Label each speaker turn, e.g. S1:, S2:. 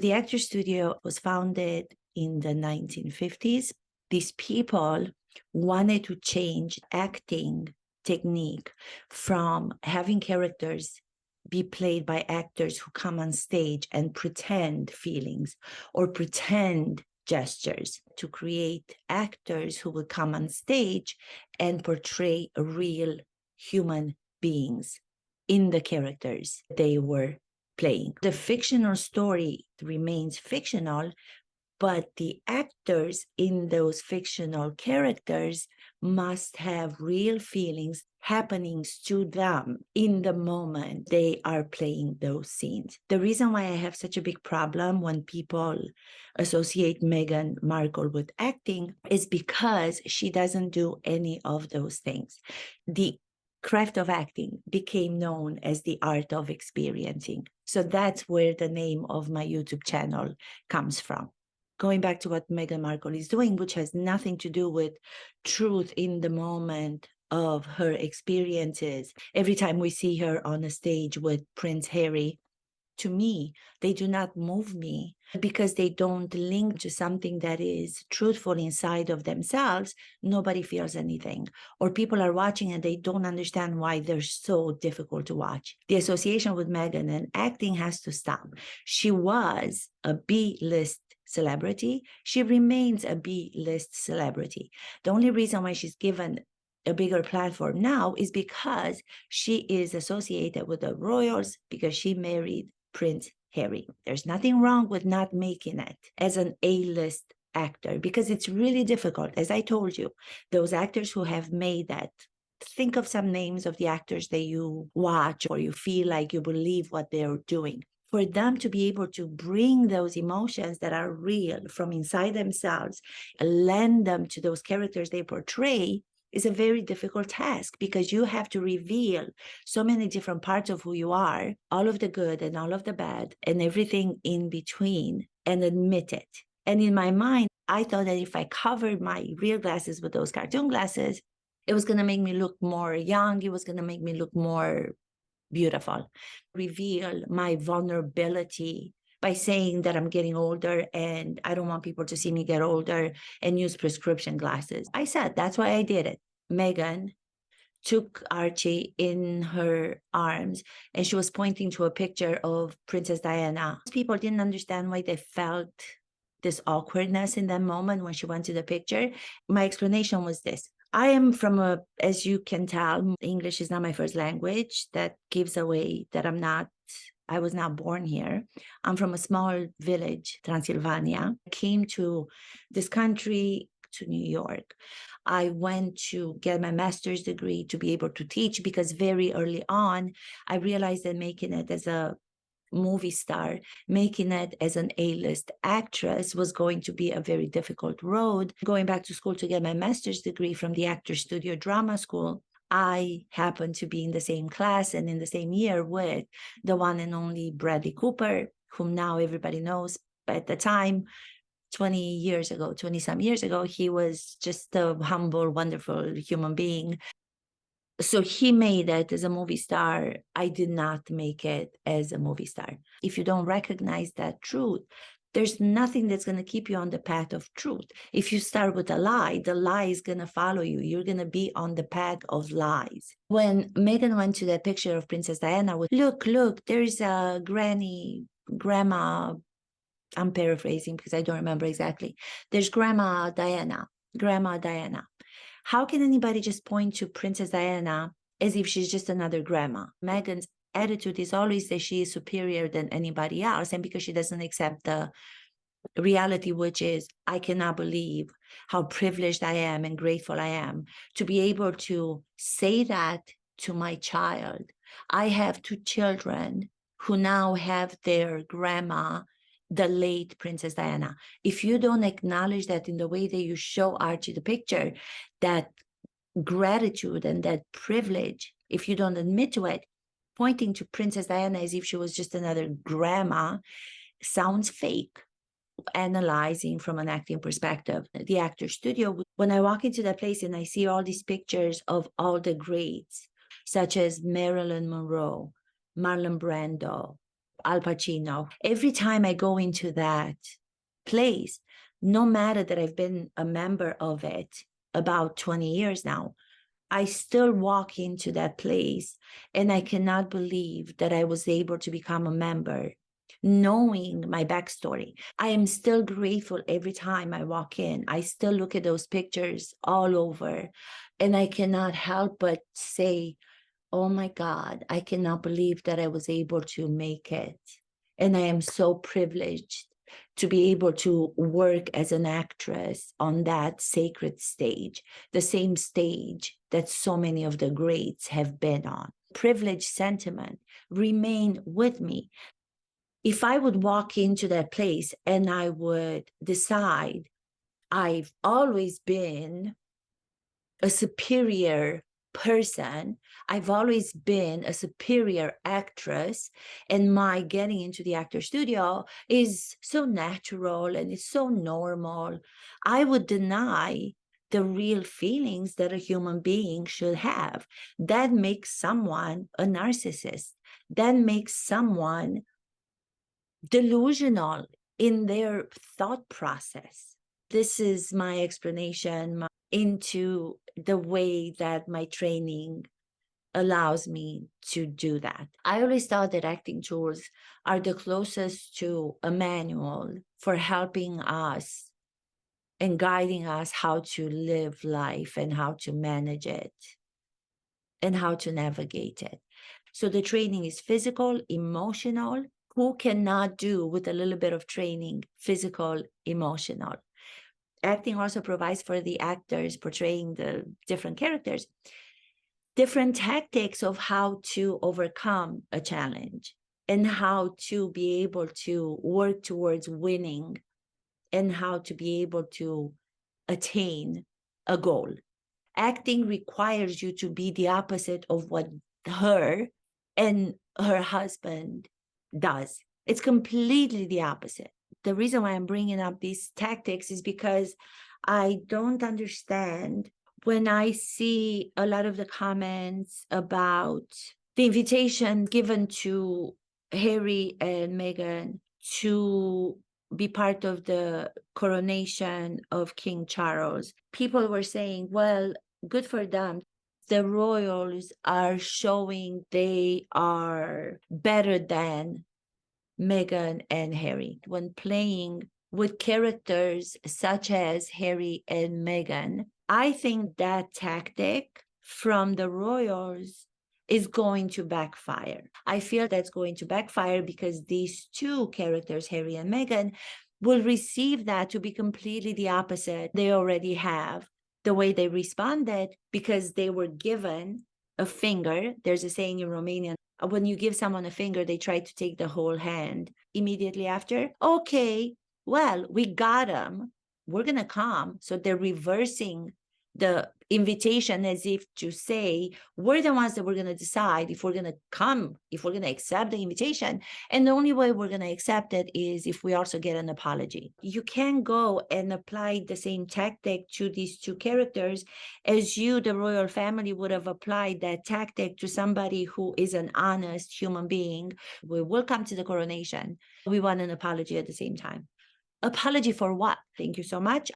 S1: The Actors Studio was founded in the 1950s. These people wanted to change acting technique from having characters be played by actors who come on stage and pretend feelings or pretend gestures, to create actors who would come on stage and portray real human beings in the characters they were playing. The fictional story remains fictional, but the actors in those fictional characters must have real feelings happening to them in the moment they are playing those scenes. The reason why I have such a big problem when people associate Meghan Markle with acting is because she doesn't do any of those things. The craft of acting became known as the art of experiencing. So that's where the name of my YouTube channel comes from. Going back to what Meghan Markle is doing, which has nothing to do with truth in the moment of her experiences. Every time we see her on a stage with Prince Harry, to me, they do not move me because they don't link to something that is truthful inside of themselves. Nobody feels anything, or people are watching and they don't understand why they're so difficult to watch. The association with Meghan and acting has to stop. She was a B-list celebrity. She remains a B-list celebrity. The only reason why she's given a bigger platform now is because she is associated with the royals, because she married Prince Harry. There's nothing wrong with not making it as an A-list actor, because it's really difficult. As I told you, those actors who have made that, think of some names of the actors that you watch or you feel like you believe what they're doing. For them to be able to bring those emotions that are real from inside themselves, lend them to those characters they portray, is a very difficult task, because you have to reveal so many different parts of who you are, all of the good and all of the bad and everything in between, and admit it. And in my mind, I thought that if I covered my real glasses with those cartoon glasses, it was going to make me look more young. It was going to make me look more beautiful. Reveal my vulnerability by saying that I'm getting older and I don't want people to see me get older, and use prescription glasses. I said, that's why I did it. Meghan took Archie in her arms and she was pointing to a picture of Princess Diana. People didn't understand why they felt this awkwardness in that moment when she went to the picture. My explanation was this. I am from as you can tell, English is not my first language. That gives away that I was not born here. I'm from a small village, Transylvania. I came to this country, to New York. I went to get my master's degree to be able to teach, because very early on, I realized that making it as a movie star, making it as an A-list actress was going to be a very difficult road. Going back to school to get my master's degree from the Actors Studio Drama School, I happened to be in the same class and in the same year with the one and only Bradley Cooper, whom now everybody knows. But at the time, 20-some years ago, he was just a humble, wonderful human being. So he made it as a movie star. I did not make it as a movie star. If you don't recognize that truth, there's nothing that's going to keep you on the path of truth. If you start with a lie, the lie is going to follow you. You're going to be on the path of lies. When Meghan went to that picture of Princess Diana with, look, there's a grandma, I'm paraphrasing because I don't remember exactly. There's Grandma Diana. How can anybody just point to Princess Diana as if she's just another grandma? Meghan's attitude is always that she is superior than anybody else, and because she doesn't accept the reality, which is, I cannot believe how privileged I am and grateful I am to be able to say that to my child. I have 2 children who now have their grandma, the late Princess Diana. If you don't acknowledge that in the way that you show Archie the picture, that gratitude and that privilege, if you don't admit to it, pointing to Princess Diana as if she was just another grandma sounds fake. Analyzing from an acting perspective, the Actors Studio, when I walk into that place and I see all these pictures of all the greats, such as Marilyn Monroe, Marlon Brando, Al Pacino. Every time I go into that place, no matter that I've been a member of it about 20 years now, I still walk into that place and I cannot believe that I was able to become a member, knowing my backstory. I am still grateful every time I walk in. I still look at those pictures all over, and I cannot help but say, oh my God, I cannot believe that I was able to make it. And I am so privileged to be able to work as an actress on that sacred stage, the same stage that so many of the greats have been on. Privilege sentiment remain with me. If I would walk into that place and I would decide I've always been a superior person, I've always been a superior actress, and my getting into the actor studio is so natural and it's so normal, I would deny the real feelings that a human being should have. That makes someone a narcissist. That makes someone delusional in their thought process. This is my explanation into the way that my training allows me to do that. I always thought that acting tools are the closest to a manual for helping us and guiding us how to live life and how to manage it and how to navigate it. So the training is physical, emotional. Who cannot do with a little bit of training, physical, emotional? Acting also provides for the actors portraying the different characters different tactics of how to overcome a challenge and how to be able to work towards winning and how to be able to attain a goal. Acting requires you to be the opposite of what her and her husband does. It's completely the opposite. The reason why I'm bringing up these tactics is because I don't understand when I see a lot of the comments about the invitation given to Harry and Meghan to be part of the coronation of King Charles. People were saying, well, good for them. The royals are showing they are better than Meghan and Harry when playing with characters such as Harry and Meghan. I think that tactic from the royals is going to backfire. I feel that's going to backfire because these two characters, Harry and Meghan, will receive that to be completely the opposite they already have. The way they responded, because they were given a finger. There's a saying in Romanian, when you give someone a finger, they try to take the whole hand immediately after. Okay, well, we got them. We're going to come. So they're reversing the invitation as if to say, we're the ones that we're going to decide if we're going to come, if we're going to accept the invitation. And the only way we're going to accept it is if we also get an apology. You can't go and apply the same tactic to these two characters as you, the royal family, would have applied that tactic to somebody who is an honest human being. We will come to the coronation. We want an apology at the same time. Apology for what? Thank you so much.